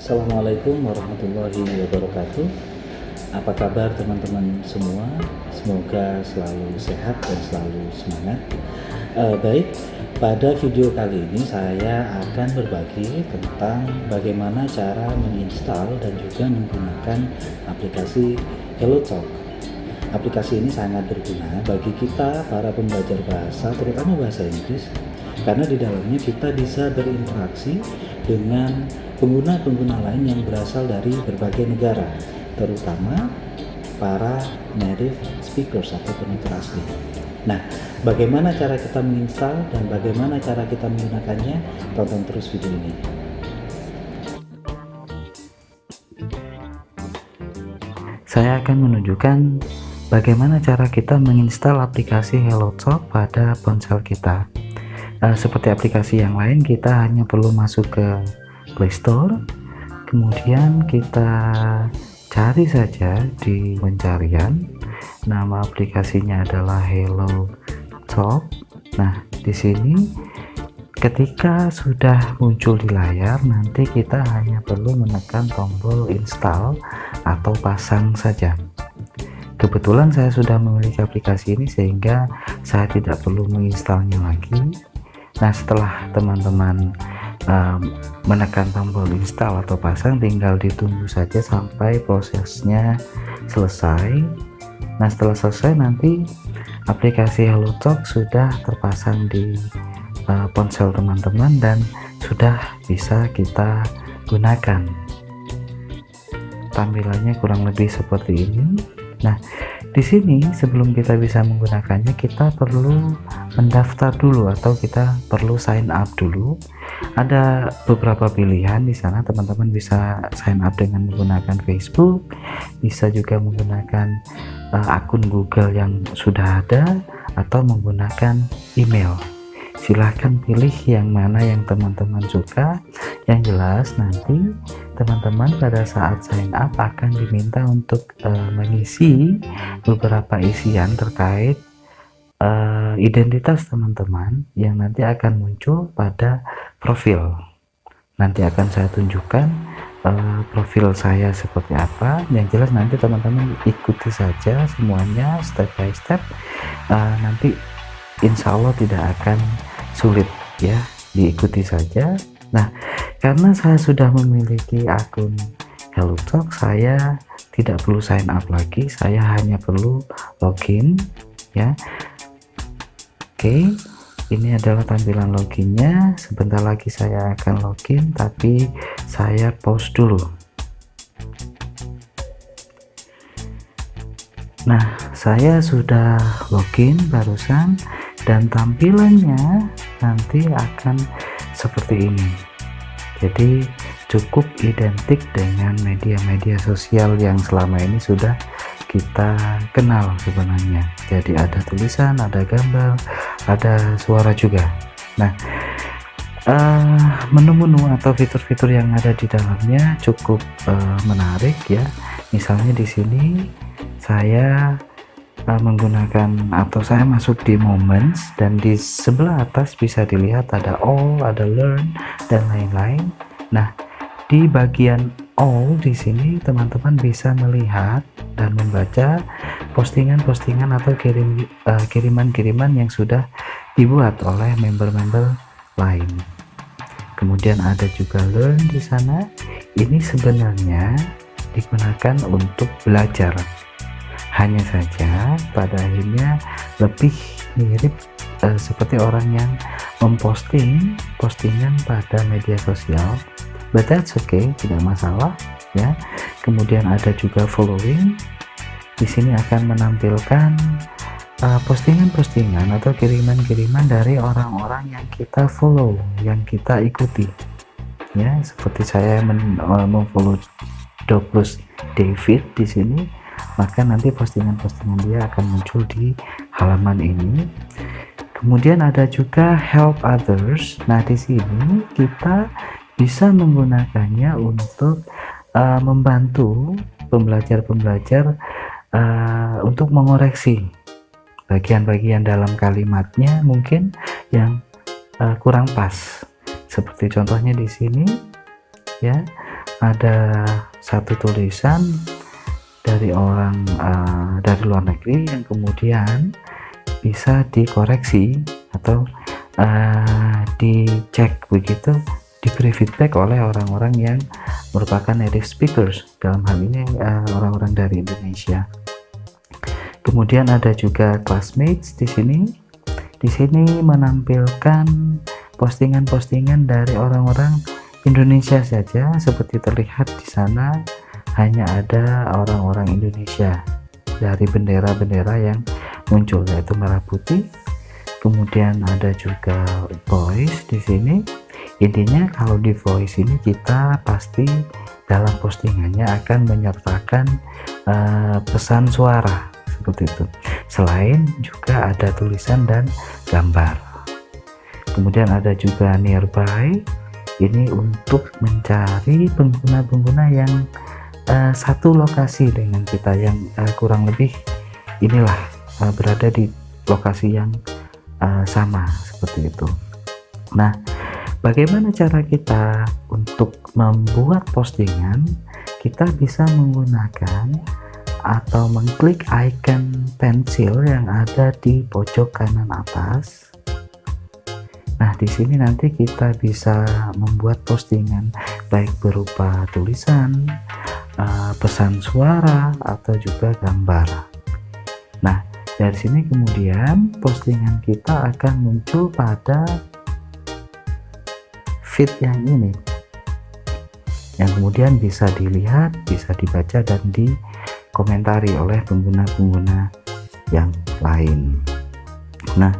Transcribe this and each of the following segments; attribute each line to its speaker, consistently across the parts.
Speaker 1: Assalamualaikum warahmatullahi wabarakatuh. Apa kabar teman-teman semua? Semoga selalu sehat dan selalu semangat. Baik, pada video kali ini saya akan berbagi tentang bagaimana cara menginstal dan juga menggunakan aplikasi HelloTalk. Aplikasi ini sangat berguna bagi kita para pembelajar bahasa, terutama bahasa Inggris, karena di dalamnya kita bisa berinteraksi dengan pengguna-pengguna lain yang berasal dari berbagai negara, terutama para native speakers atau penutur asli. Nah, bagaimana cara kita menginstal dan bagaimana cara kita menggunakannya? Tonton terus video ini. Saya akan menunjukkan bagaimana cara kita menginstal aplikasi HelloTalk pada ponsel kita. Seperti aplikasi yang lain, kita hanya perlu masuk ke Play Store, kemudian kita cari saja di pencarian, nama aplikasinya adalah HelloTalk. Nah, di sini ketika sudah muncul di layar, nanti kita hanya perlu menekan tombol install atau pasang saja. Kebetulan saya sudah memiliki aplikasi ini sehingga saya tidak perlu menginstalnya lagi. Nah, setelah teman-teman menekan tombol install atau pasang, tinggal ditunggu saja sampai prosesnya selesai. Nah, setelah selesai nanti aplikasi HelloTalk sudah terpasang di ponsel teman-teman dan sudah bisa kita gunakan. Tampilannya kurang lebih seperti ini. Nah, di sini sebelum kita bisa menggunakannya, kita perlu mendaftar dulu atau kita perlu sign up dulu. Ada beberapa pilihan di sana, teman-teman bisa sign up dengan menggunakan Facebook, bisa juga menggunakan akun Google yang sudah ada, atau menggunakan email. Silahkan pilih yang mana yang teman-teman suka. Yang jelas nanti teman-teman pada saat sign up akan diminta untuk mengisi beberapa isian terkait identitas teman-teman yang nanti akan muncul pada profil. Nanti akan saya tunjukkan profil saya seperti apa. Yang jelas nanti teman-teman ikuti saja semuanya step by step. Nanti insya Allah tidak akan sulit ya, diikuti saja. Nah, karena saya sudah memiliki akun HelloTalk, saya tidak perlu sign up lagi, saya hanya perlu login ya. Oke, ini adalah tampilan loginnya. Sebentar lagi saya akan login, tapi saya pause dulu. Nah, saya sudah login barusan dan tampilannya nanti akan seperti ini. Jadi cukup identik dengan media-media sosial yang selama ini sudah kita kenal sebenarnya. Jadi ada tulisan, ada gambar, ada suara juga. Nah, menu-menu atau fitur-fitur yang ada di dalamnya cukup menarik ya. Misalnya di sini saya menggunakan atau saya masuk di Moments, dan di sebelah atas bisa dilihat ada All, ada Learn dan lain-lain. Nah, di bagian All di sini teman-teman bisa melihat dan membaca postingan-postingan atau kiriman-kiriman yang sudah dibuat oleh member-member lain. Kemudian ada juga Learn di sana. Ini sebenarnya digunakan untuk belajar. Hanya saja pada akhirnya lebih mirip seperti orang yang memposting postingan pada media sosial, but that's okay, tidak masalah ya. Kemudian ada juga following. Di sini akan menampilkan postingan-postingan atau kiriman-kiriman dari orang-orang yang kita follow, yang kita ikuti ya. Seperti saya memfollow Douglas David di sini, maka nanti postingan-postingan dia akan muncul di halaman ini. Kemudian ada juga help others. Nah, di sini kita bisa menggunakannya untuk membantu pembelajar-pembelajar untuk mengoreksi bagian-bagian dalam kalimatnya mungkin yang kurang pas. Seperti contohnya di sini ya, ada satu tulisan dari orang dari luar negeri yang kemudian bisa dikoreksi atau dicek begitu, diberi feedback oleh orang-orang yang merupakan native speakers, dalam hal ini orang-orang dari Indonesia. Kemudian ada juga classmates di sini. Di sini menampilkan postingan-postingan dari orang-orang Indonesia saja, seperti terlihat di sana hanya ada orang-orang Indonesia dari bendera-bendera yang muncul, yaitu merah putih. Kemudian ada juga voice di sini. Intinya kalau di voice ini kita pasti dalam postingannya akan menyertakan pesan suara seperti itu. Selain juga ada tulisan dan gambar. Kemudian ada juga nearby, ini untuk mencari pengguna-pengguna yang satu lokasi dengan kita, yang kurang lebih inilah berada di lokasi yang sama seperti itu. Nah, bagaimana cara kita untuk membuat postingan? Kita bisa menggunakan atau mengklik icon pensil yang ada di pojok kanan atas. Nah, di sini nanti kita bisa membuat postingan baik berupa tulisan, pesan suara, atau juga gambar. Nah, dari sini kemudian postingan kita akan muncul pada feed yang ini, yang kemudian bisa dilihat, bisa dibaca, dan dikomentari oleh pengguna-pengguna yang lain. Nah,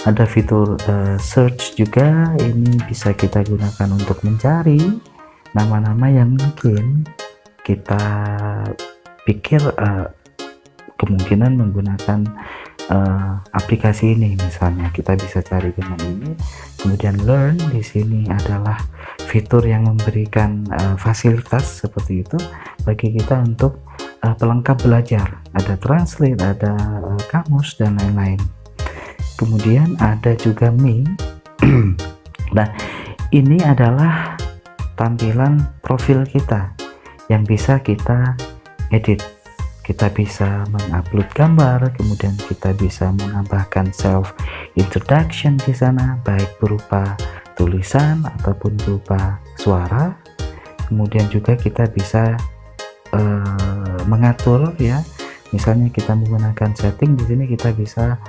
Speaker 1: ada fitur search juga, ini bisa kita gunakan untuk mencari nama-nama yang mungkin kita pikir kemungkinan menggunakan aplikasi ini. Misalnya kita bisa cari dengan ini. Kemudian learn di sini adalah fitur yang memberikan fasilitas seperti itu bagi kita untuk pelengkap belajar. Ada translate, ada kamus, dan lain-lain. Kemudian ada juga me. Nah, ini adalah tampilan profil kita yang bisa kita edit. Kita bisa mengupload gambar, kemudian kita bisa menambahkan self introduction di sana, baik berupa tulisan ataupun berupa suara. Kemudian juga kita bisa mengatur, ya, misalnya kita menggunakan setting di sini, kita bisa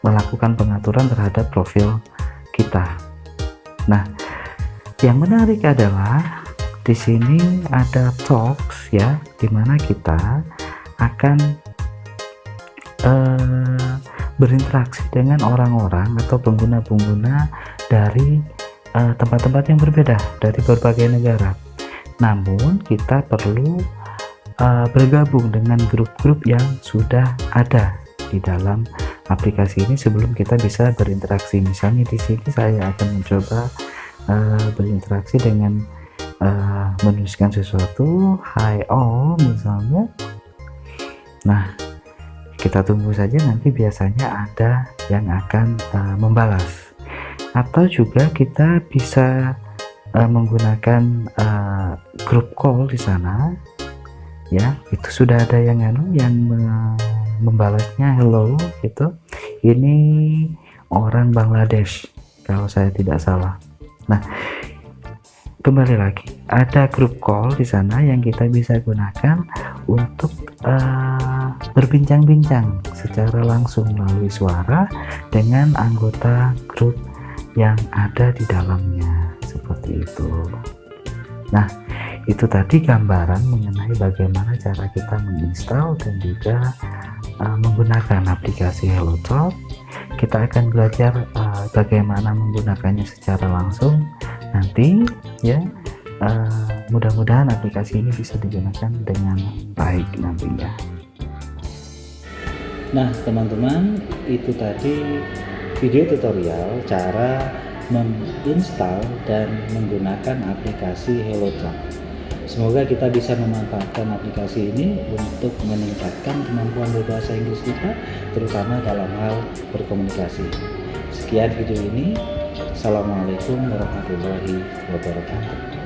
Speaker 1: melakukan pengaturan terhadap profil kita. Nah, yang menarik adalah di sini ada talks, ya, dimana kita akan berinteraksi dengan orang-orang atau pengguna-pengguna dari tempat-tempat yang berbeda, dari berbagai negara. Namun kita perlu bergabung dengan grup-grup yang sudah ada di dalam aplikasi ini sebelum kita bisa berinteraksi. Misalnya di sini saya akan mencoba berinteraksi dengan menuliskan sesuatu, hi all misalnya. Nah, kita tunggu saja, nanti biasanya ada yang akan membalas. Atau juga kita bisa menggunakan group call di sana, ya, itu sudah ada yang membalasnya hello gitu. Ini orang Bangladesh kalau saya tidak salah. Nah, kembali lagi ada grup call di sana yang kita bisa gunakan untuk berbincang-bincang secara langsung melalui suara dengan anggota grup yang ada di dalamnya, seperti itu. Nah, itu tadi gambaran mengenai bagaimana cara kita menginstal dan juga menggunakan aplikasi HelloTalk. Kita akan belajar bagaimana menggunakannya secara langsung nanti, ya. Mudah-mudahan aplikasi ini bisa digunakan dengan baik nantinya.
Speaker 2: Nah, teman-teman, itu tadi video tutorial cara menginstal dan menggunakan aplikasi HelloTalk. Semoga kita bisa memanfaatkan aplikasi ini untuk meningkatkan kemampuan berbahasa Inggris kita, terutama dalam hal berkomunikasi. Sekian video ini. Assalamualaikum warahmatullahi wabarakatuh.